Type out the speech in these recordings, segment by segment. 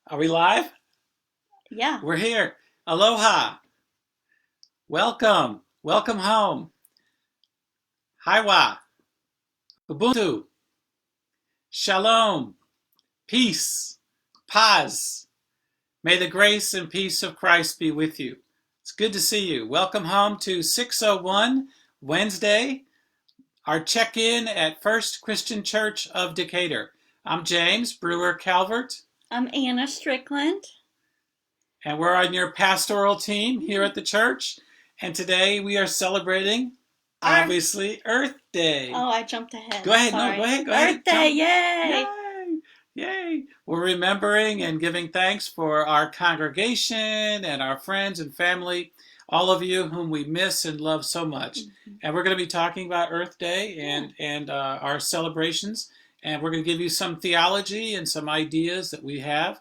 Are we live? Yeah. We're here. Aloha. Welcome. Welcome home. Haiwa. Ubuntu. Shalom. Peace. Paz. May the grace and peace of Christ be with you. It's good to see you. Welcome home to 601 Wednesday, our check-in at First Christian Church of Decatur. I'm James Brewer Calvert. I'm Anna Strickland. And we're on your pastoral team here at the church. And today we are celebrating, obviously, Earth Day. Oh, I jumped ahead. Go ahead. Sorry. No, go ahead. Go ahead. Earth Day, yay! Yay! Yay! We're remembering and giving thanks for our congregation and our friends and family, all of you whom we miss and love so much. And we're going to be talking about Earth Day and our celebrations. And we're going to give you some theology and some ideas that we have.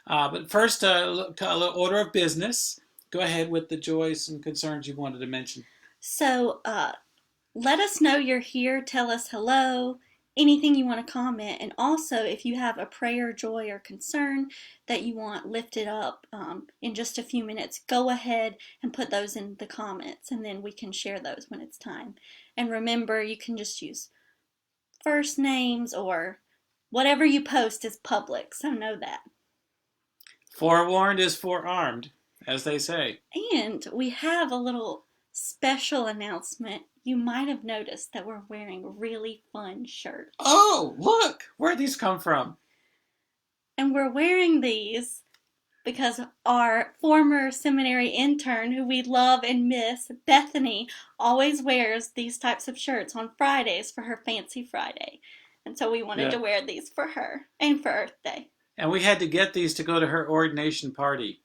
But first, a little order of business. Go ahead with the joys and concerns you wanted to mention. So, let us know you're here. Tell us hello, anything you want to comment. And also, if you have a prayer, joy, or concern that you want lifted up in just a few minutes, go ahead and put those in the comments, and then we can share those when it's time. And remember, you can just use first names, or whatever you post is public, so know that. Forewarned is forearmed, as they say. And we have a little special announcement. You might have noticed that we're wearing really fun shirts. Oh, look! Where'd these come from? And we're wearing these because our former seminary intern, who we love and miss, Bethany, always wears these types of shirts on Fridays for her Fancy Friday. And so we wanted to wear these for her and for Earth Day. And we had to get these to go to her ordination party.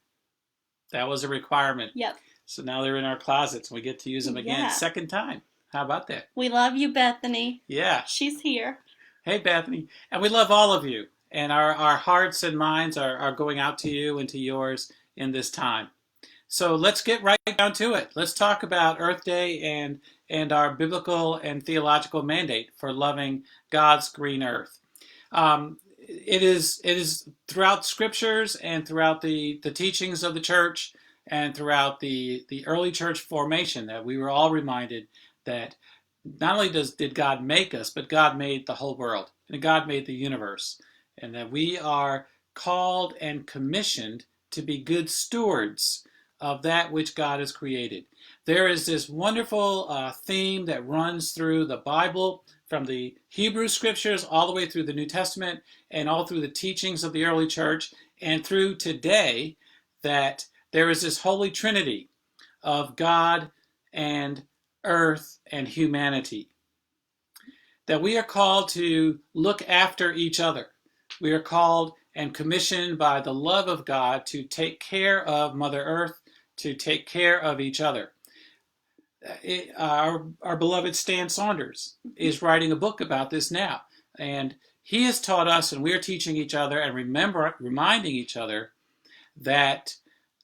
That was a requirement. Yep. So now they're in our closets and we get to use them again. Second time. How about that? We love you, Bethany. Yeah. She's here. Hey, Bethany. And we love all of you. And our hearts and minds are going out to you and to yours in this time. So let's get right down to it. Let's talk about Earth Day and our biblical and theological mandate for loving God's green earth. It is throughout scriptures and throughout the teachings of the church and throughout the early church formation that we were all reminded that not only did God make us, but God made the whole world and God made the universe, and that we are called and commissioned to be good stewards of that which God has created. There is this wonderful theme that runs through the Bible, from the Hebrew scriptures all the way through the New Testament and all through the teachings of the early church and through today, that there is this holy trinity of God and earth and humanity. That we are called to look after each other. We are called and commissioned by the love of God to take care of Mother Earth, to take care of each other. Our beloved Stan Saunders is writing a book about this now. And he has taught us, and we're teaching each other and reminding each other that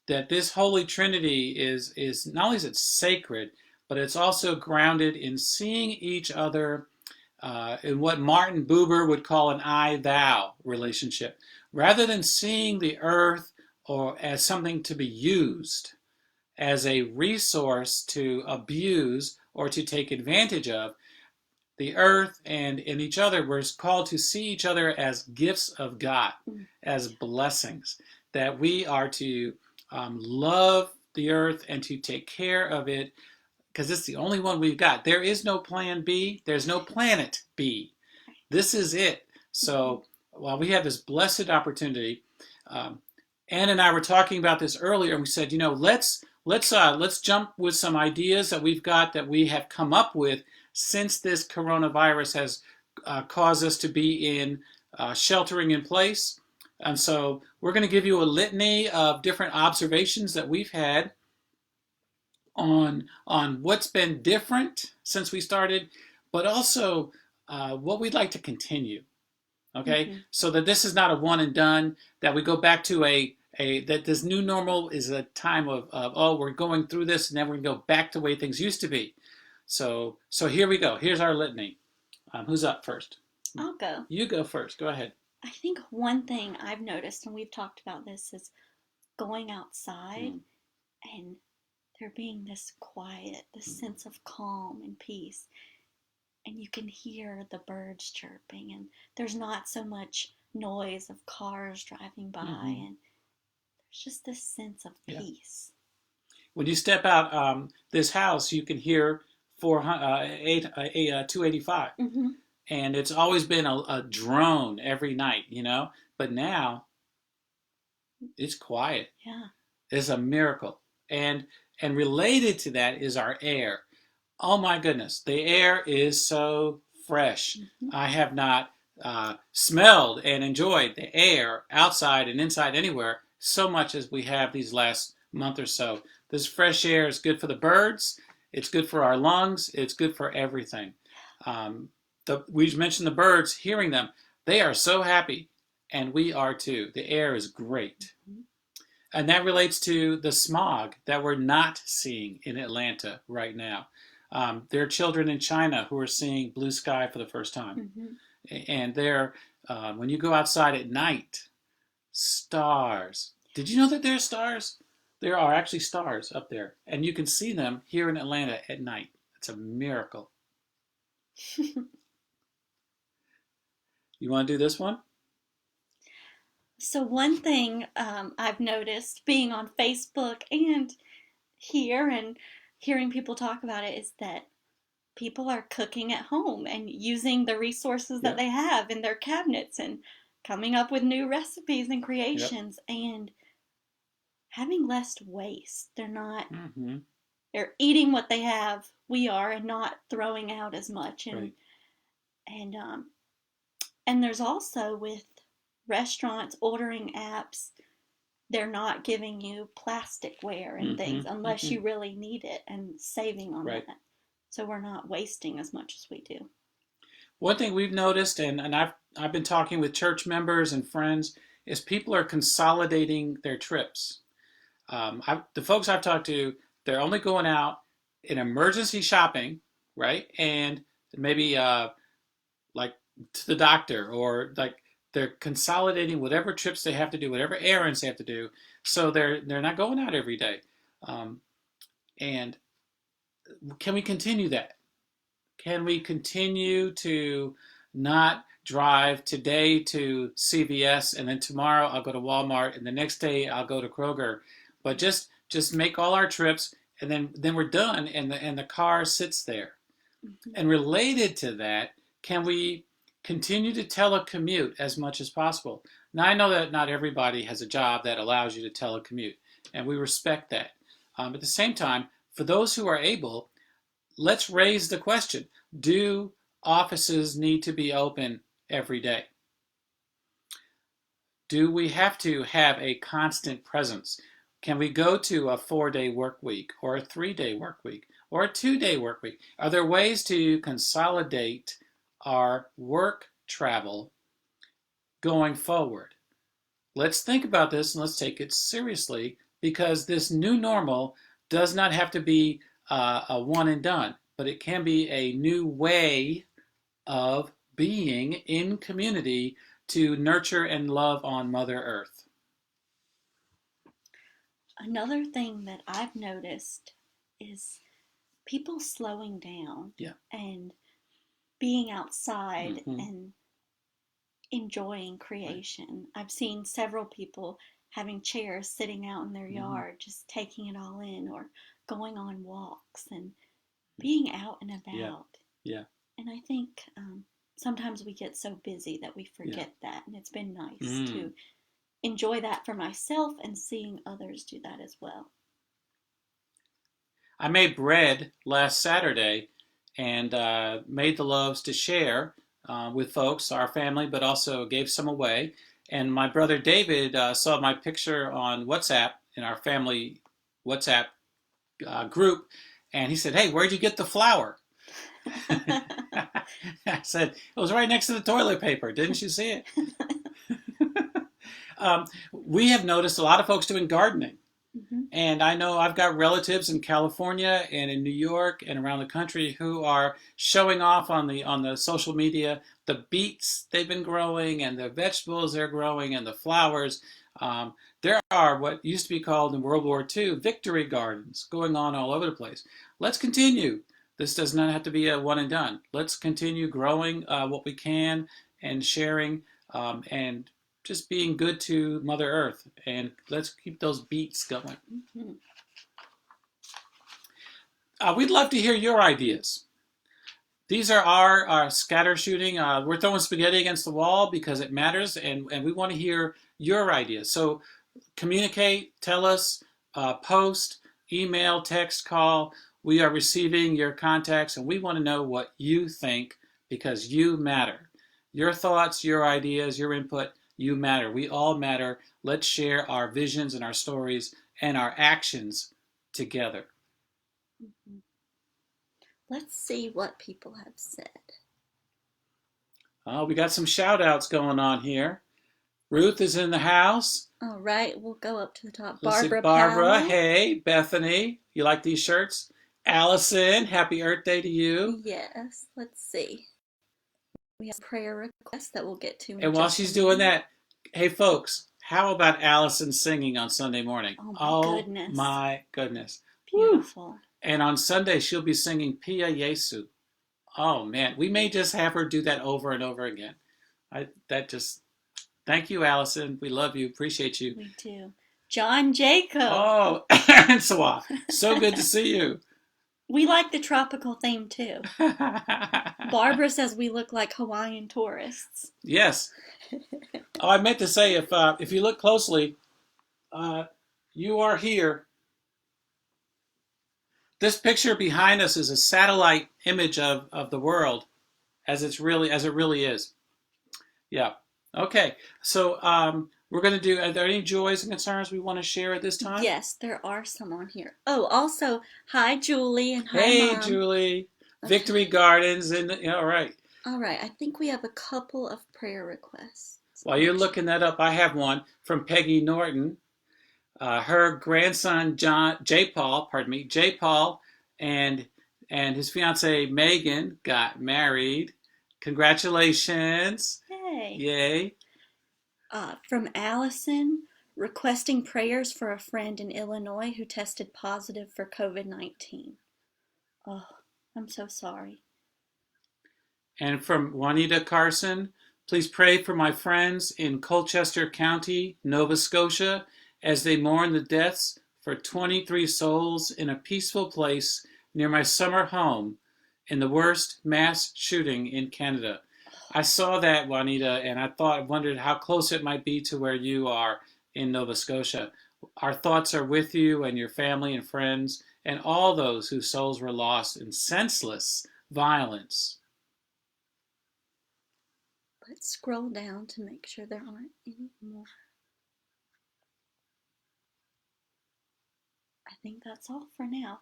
this Holy Trinity is not only is it sacred, but it's also grounded in seeing each other in what Martin Buber would call an I-thou relationship. Rather than seeing the earth or as something to be used, as a resource to abuse or to take advantage of, the earth and in each other, we're called to see each other as gifts of God, as blessings, that we are to love the earth and to take care of it, because it's the only one we've got. There is no plan B. There's no planet B. This is it. So while we have this blessed opportunity, Ann and I were talking about this earlier, and we said, let's jump with some ideas that we've got, that we have come up with since this coronavirus has caused us to be in sheltering in place. And so we're going to give you a litany of different observations that we've had on what's been different since we started, but also what we'd like to continue. Okay, so that this is not a one and done, that we go back to that this new normal is a time of oh, we're going through this and then we're going to go back to the way things used to be. So here we go. Here's our litany. Who's up first? I'll go. You go first. Go ahead. I think one thing I've noticed, and we've talked about this, is going outside Mm. and there being this quiet, this sense of calm and peace. And you can hear the birds chirping, and there's not so much noise of cars driving by, Mm-hmm. and there's just this sense of Yeah. peace. When you step out this house, you can hear 285, Mm-hmm. and it's always been a drone every night, But now it's quiet. Yeah. It's a miracle, and related to that is our air. Oh my goodness, the air is so fresh. Mm-hmm. I have not smelled and enjoyed the air outside and inside anywhere so much as we have these last month or so. This fresh air is good for the birds. It's good for our lungs. It's good for everything. We mentioned the birds, hearing them. They are so happy, and we are too. The air is great. Mm-hmm. And that relates to the smog that we're not seeing in Atlanta right now. There are children in China who are seeing blue sky for the first time. Mm-hmm. And when you go outside at night, stars. Did you know that there are stars? There are actually stars up there. And you can see them here in Atlanta at night. It's a miracle. You want to do this one? So one thing I've noticed being on Facebook and here and hearing people talk about it is that people are cooking at home and using the resources that Yep. they have in their cabinets and coming up with new recipes and Yep. creations and having less waste. They're not, Mm-hmm. they're eating what they have, we are, and not throwing out as much. Right. And there's also with restaurants ordering apps, they're not giving you plasticware and things Mm-hmm. unless Mm-hmm. you really need it, and saving on Right. that. So we're not wasting as much as we do. One thing we've noticed, and I've been talking with church members and friends, is people are consolidating their trips. The folks I've talked to, they're only going out in emergency shopping, right? And maybe like to the doctor, or like they're consolidating whatever trips they have to do, whatever errands they have to do. So they're not going out every day. And can we continue that? Can we continue to not drive today to CVS and then tomorrow I'll go to Walmart and the next day I'll go to Kroger, but just make all our trips, and then we're done, and the car sits there. Mm-hmm. And related to that, can we continue to telecommute as much as possible? Now, I know that not everybody has a job that allows you to telecommute, and we respect that. At the same time, for those who are able, let's raise the question: do offices need to be open every day? Do we have to have a constant presence? Can we go to a 4-day work week, or a 3-day work week, or a 2-day work week? Are there ways to consolidate our work travel going forward? Let's think about this, and let's take it seriously, because this new normal does not have to be a one and done, but it can be a new way of being in community to nurture and love on Mother Earth. Another thing that I've noticed is people slowing down, Yeah. and being outside Mm-hmm. and enjoying creation. Right. I've seen several people having chairs sitting out in their Mm-hmm. yard, just taking it all in, or going on walks and being out and about. Yeah. And I think sometimes we get so busy that we forget that, and it's been nice to enjoy that for myself and seeing others do that as well. I made bread last Saturday and made the loaves to share with folks, our family, but also gave some away. And my brother David saw my picture on WhatsApp, in our family WhatsApp group, and he said, "Hey, where'd you get the flour?" I said, "It was right next to the toilet paper. Didn't you see it?" We have noticed a lot of folks doing gardening. Hmm. And I know I've got relatives in California and in New York and around the country who are showing off on the social media the beets they've been growing and the vegetables they're growing and the flowers. There are what used to be called in World War II victory gardens going on all over the place. Let's continue. This does not have to be a one and done. Let's continue growing what we can and sharing and just being good to Mother Earth, and let's keep those beats going. Hmm. We'd love to hear your ideas. These are our scatter shooting. We're throwing spaghetti against the wall because it matters, and we want to hear your ideas. So communicate, tell us, post, email, text, call. We are receiving your contacts, and we want to know what you think because you matter. Your thoughts, your ideas, your input, you matter. We all matter. Let's share our visions and our stories and our actions together. Hmm. Let's see what people have said. We got some shout outs going on here. Ruth is in the house. All right, we'll go up to the top. Let's see, Barbara Barbara, Powell. hey. Bethany, you like these shirts? Allison, happy Earth Day to you. Yes, let's see. We have a prayer request that we'll get to in And while just she's a doing minute. that, hey folks, how about Allison singing on Sunday morning? Oh my Oh goodness. my goodness. Beautiful. Woo. And on Sunday, she'll be singing Pia Jesu. Oh man, we may just have her do that over and over again. Thank you, Allison. We love you, appreciate you. We do. John Jacob. Oh, Francois, so good to see you. We like the tropical theme too. Barbara says we look like Hawaiian tourists. Yes. Oh, I meant to say, if you look closely, you are here. This picture behind us is a satellite image of the world as it really is. Yeah. Okay. So we're going to do. Are there any joys and concerns we want to share at this time? Yes, there are some on here. Oh, also, hi Julie and hi Hey, Mom. Julie. Okay. Victory Gardens and all right. All right, I think we have a couple of prayer requests. While you're looking that up, I have one from Peggy Norton. Her grandson J. Paul, and his fiancee Megan got married. Congratulations! Yay! Yay! From Allison, requesting prayers for a friend in Illinois who tested positive for COVID-19. Oh, I'm so sorry. And from Juanita Carson, please pray for my friends in Colchester County, Nova Scotia, as they mourn the deaths for 23 souls in a peaceful place near my summer home in the worst mass shooting in Canada. I saw that, Juanita, and I wondered how close it might be to where you are in Nova Scotia. Our thoughts are with you and your family and friends and all those whose souls were lost in senseless violence. Let's scroll down to make sure there aren't any more. I think that's all for now.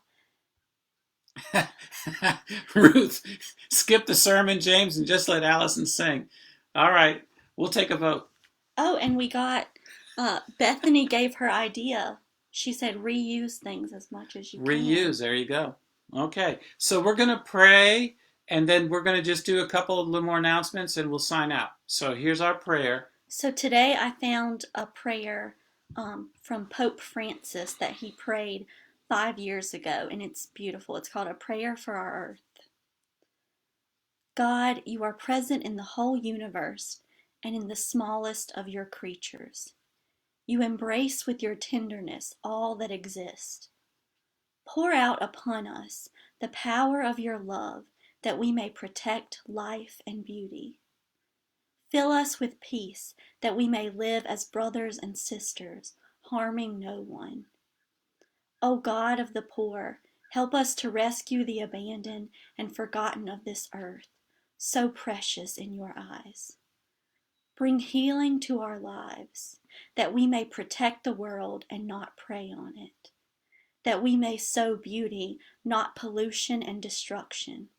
Ruth, skip the sermon, James, and just let Allison sing. All right, we'll take a vote. Oh, and we got Bethany gave her idea. She said reuse things as much as you can. Reuse, there you go. Okay, so we're going to pray, and then we're going to just do a couple of little more announcements, and we'll sign out. So here's our prayer. So today I found a prayer from Pope Francis that he prayed 5 years ago, and it's beautiful. It's called A Prayer for Our Earth. God, you are present in the whole universe and in the smallest of your creatures. You embrace with your tenderness all that exists. Pour out upon us the power of your love that we may protect life and beauty. Fill us with peace that we may live as brothers and sisters, harming no one. O God of the poor, help us to rescue the abandoned and forgotten of this earth, so precious in your eyes. Bring healing to our lives, that we may protect the world and not prey on it, that we may sow beauty, not pollution and destruction.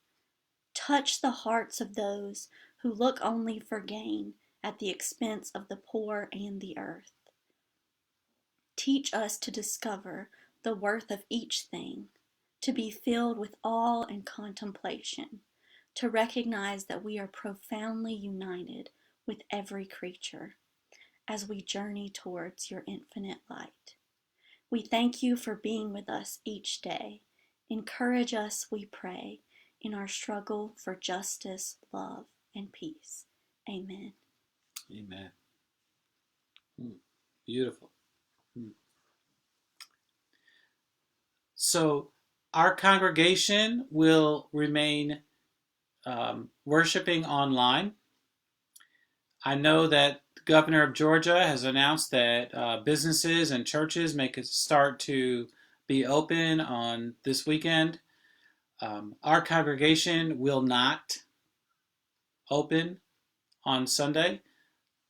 Touch the hearts of those who look only for gain at the expense of the poor and the earth. Teach us to discover the worth of each thing, to be filled with awe and contemplation, to recognize that we are profoundly united with every creature as we journey towards your infinite light. We thank you for being with us each day. Encourage us, we pray, in our struggle for justice, love, and peace. Amen. Amen. Beautiful. So our congregation will remain worshiping online. I know that the governor of Georgia has announced that businesses and churches may start to be open on this weekend. Our congregation will not open on Sunday.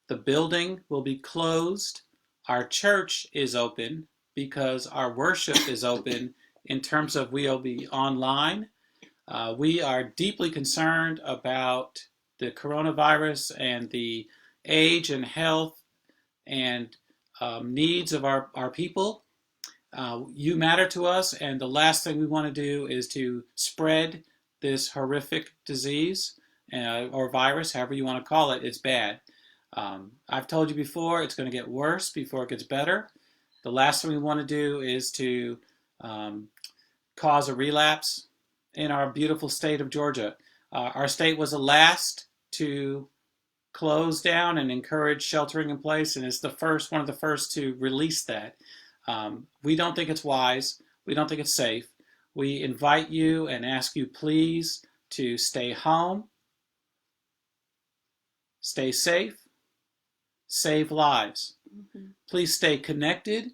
The building will be closed. Our church is open because our worship is open in terms of we'll be online. We are deeply concerned about the coronavirus and the age and health and needs of our people. You matter to us, and the last thing we want to do is to spread this horrific disease or virus, however you want to call it. It's bad. I've told you before, it's going to get worse before it gets better. The last thing we want to do is to cause a relapse in our beautiful state of Georgia. Our state was the last to close down and encourage sheltering in place, and it's one of the first to release that. We don't think it's wise. We don't think it's safe. We invite you and ask you please to stay home, stay safe, save lives. Please stay connected.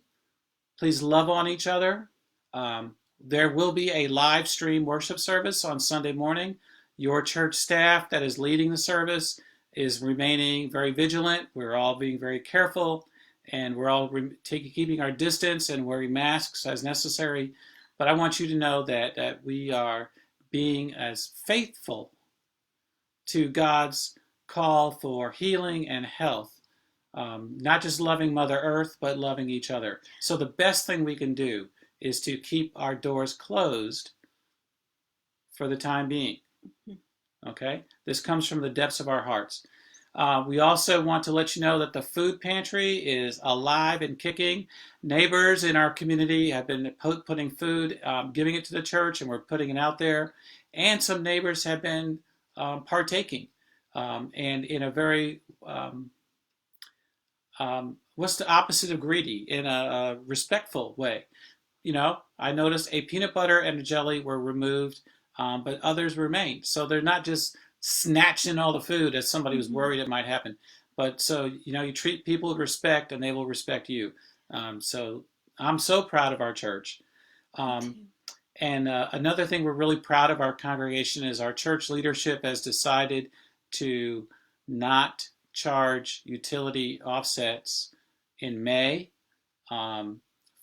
Please love on each other. There will be a live stream worship service on Sunday morning. Your church staff that is leading the service is remaining very vigilant. We're all being very careful, and we're all keeping our distance and wearing masks as necessary. But I want you to know that we are being as faithful to God's call for healing and health, not just loving Mother Earth, but loving each other. So the best thing we can do is to keep our doors closed for the time being. Okay? This comes from the depths of our hearts. We also want to let you know that the food pantry is alive and kicking. Neighbors in our community have been putting food, giving it to the church, and we're putting it out there. And some neighbors have been partaking, and in a very, what's the opposite of greedy? In a respectful way. You know, I noticed a peanut butter and a jelly were removed, but others remained. So they're not just snatching all the food as somebody was worried it might happen. But so, you know, you treat people with respect and they will respect you. So I'm so proud of our church. And another thing we're really proud of our congregation is our church leadership has decided to not charge utility offsets in May.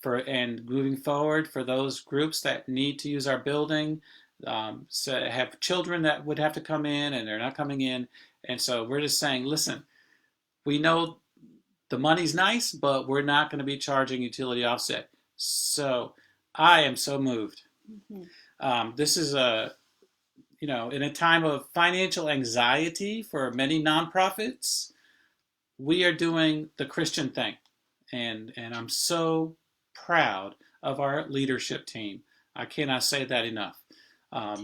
And moving forward for those groups that need to use our building, so have children that would have to come in and they're not coming in. And so we're just saying, listen, we know the money's nice, but we're not going to be charging utility offset. So I am so moved. This is in a time of financial anxiety for many nonprofits, we are doing the Christian thing. And I'm so proud of our leadership team. I cannot say that enough.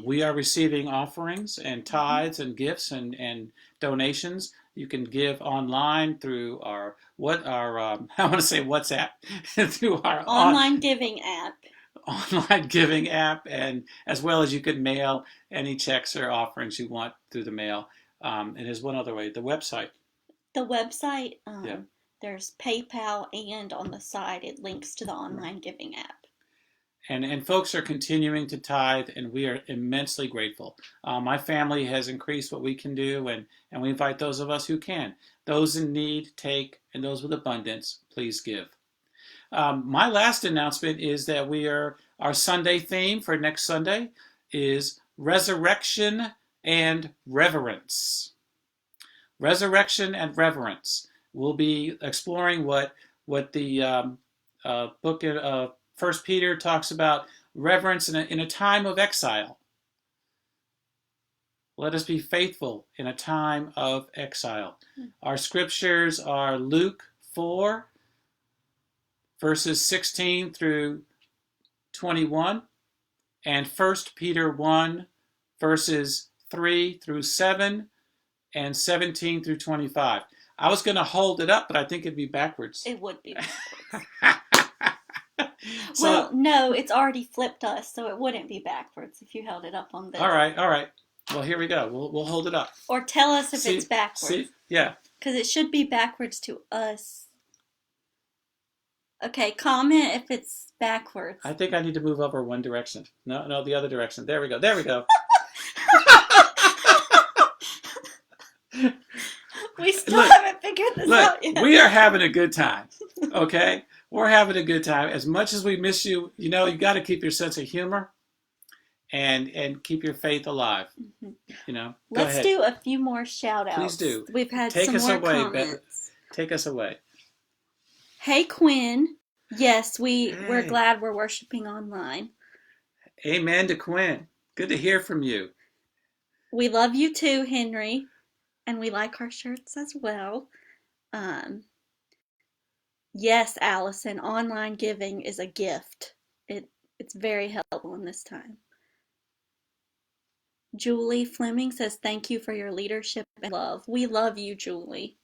We are receiving offerings and tithes and gifts and donations. You can give online through our WhatsApp, through our online giving app, and as well as you could mail any checks or offerings you want through the mail. And there's one other way, the website. There's PayPal, and on the side it links to the online giving app. And folks are continuing to tithe, and we are immensely grateful. My family has increased what we can do, and we invite those of us who can. Those in need, take, and those with abundance, please give. My last announcement is that our Sunday theme for next Sunday is Resurrection and Reverence. Resurrection and Reverence. We'll be exploring what the book in First Peter talks about reverence in a time of exile. Let us be faithful in a time of exile. Our scriptures are Luke 4, verses 16 through 21, and 1 Peter 1, verses 3 through 7, and 17 through 25. I was going to hold it up, but I think it'd be backwards. It would be backwards. So, well, no, it's already flipped us, so it wouldn't be backwards if you held it up on this. all right. Well, here we go. We'll hold it up. Or tell us if See- it's backwards. See? Yeah. Because it should be backwards to us. Okay, comment if it's backwards. I think I need to move over one direction. No, the other direction. There we go. We still Look, haven't figured this Look, out yet. we are having a good time. Okay? We're having a good time. As much as we miss you, you got to keep your sense of humor and keep your faith alive. Mhm. Go Let's ahead. do a few more shout outs. Please do. We've had Take some us more away, comments. Take us away. Hey Quinn. Yes, we're Hey. glad we're worshiping online. Amen to Quinn. Good to hear from you. We love you too, Henry. And we like our shirts as well. Yes, Allison, online giving is a gift. It's very helpful in this time. Julie Fleming says, thank you for your leadership and love. We love you, Julie.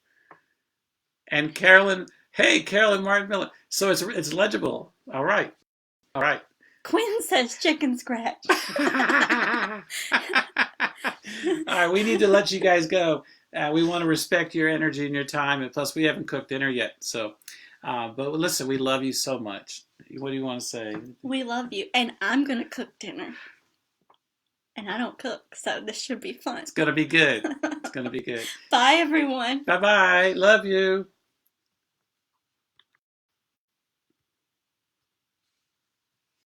And Carolyn Martin Miller. So it's legible. All right. Quinn says chicken scratch. All right, we need to let you guys go. We want to respect your energy and your time, and plus we haven't cooked dinner yet. So, but listen, we love you so much. What do you want to say? We love you. And I'm going to cook dinner. And I don't cook, so this should be fun. It's gonna be good. It's gonna be good. Bye, everyone. Bye bye. Love you.